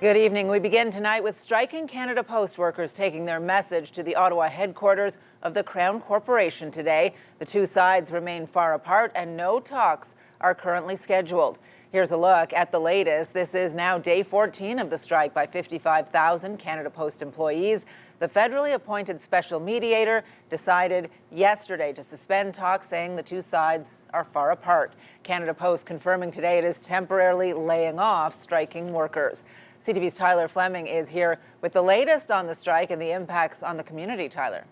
Good evening. We begin tonight with striking Canada Post workers taking their message to the Ottawa headquarters of the Crown Corporation today. The two sides remain far apart and no talks are currently scheduled. Here's a look at the latest. This is now day 14 of the strike by 55,000 Canada Post employees. The federally appointed special mediator decided yesterday to suspend talks, saying the two sides are far apart. Canada Post confirming today it is temporarily laying off striking workers. CTV's Tyler Fleming is here with the latest on the strike and the impacts on the community. Tyler.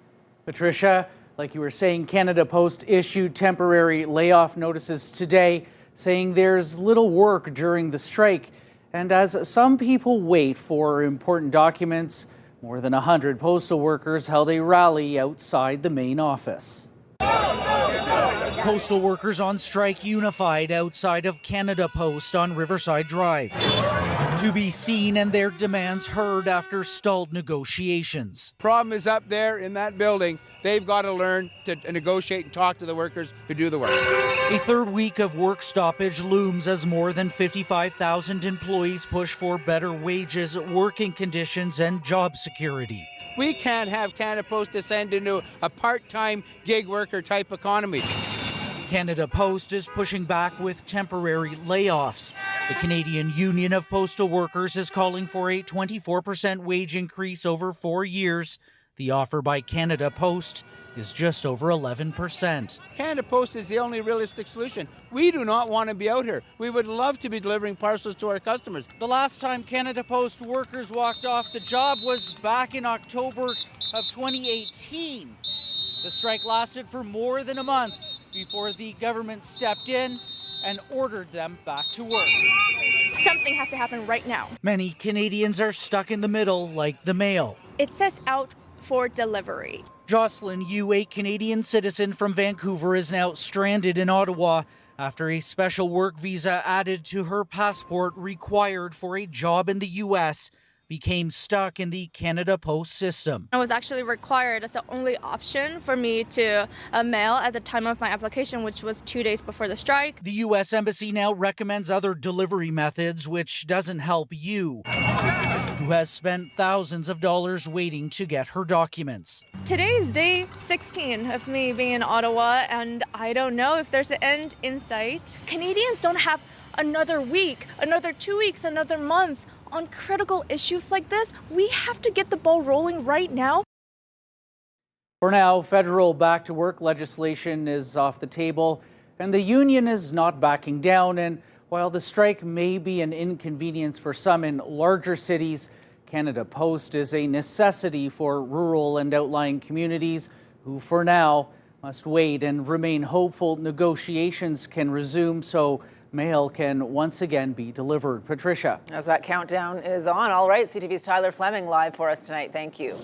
Patricia, like you were saying, Canada Post issued temporary layoff notices today, saying there's little work during the strike. And as some people wait for important documents, more than 100 postal workers held a rally outside the main office. Postal workers on strike unified outside of Canada Post on Riverside Drive to be seen and their demands heard after stalled negotiations. Problem is up there in that building. They've got to learn to negotiate and talk to the workers who do the work. A third week of work stoppage looms as more than 55,000 employees push for better wages, working conditions, and job security. We can't have Canada Post descend into a part-time gig worker type economy. Canada Post is pushing back with temporary layoffs. The Canadian Union of Postal Workers is calling for a 24% wage increase over 4 years. The offer by Canada Post is just over 11%. Canada Post is the only realistic solution. We do not want to be out here. We would love to be delivering parcels to our customers. The last time Canada Post workers walked off the job was back in October of 2018. The strike lasted for more than a month before the government stepped in and ordered them back to work. Something has to happen right now. Many Canadians are stuck in the middle, like the mail. It says out for delivery. Jocelyn Yu, a Canadian citizen from Vancouver, is now stranded in Ottawa after a special work visa added to her passport required for a job in the U.S. became stuck in the Canada Post system. I was actually required as the only option for me to mail at the time of my application, which was 2 days before the strike. The U.S. Embassy now recommends other delivery methods, which doesn't help you, who has spent thousands of dollars waiting to get her documents. Today is day 16 of me being in Ottawa, and I don't know if there's an end in sight. Canadians don't have another week, another 2 weeks, another month. On critical issues like this, we have to get the ball rolling right now. For now, federal back-to-work legislation is off the table, and the union is not backing down. And while the strike may be an inconvenience for some in larger cities, Canada Post is a necessity for rural and outlying communities who, for now, must wait and remain hopeful negotiations can resume so mail can once again be delivered. Patricia. As that countdown is on. All right, CTV's Tyler Fleming live for us tonight. Thank you.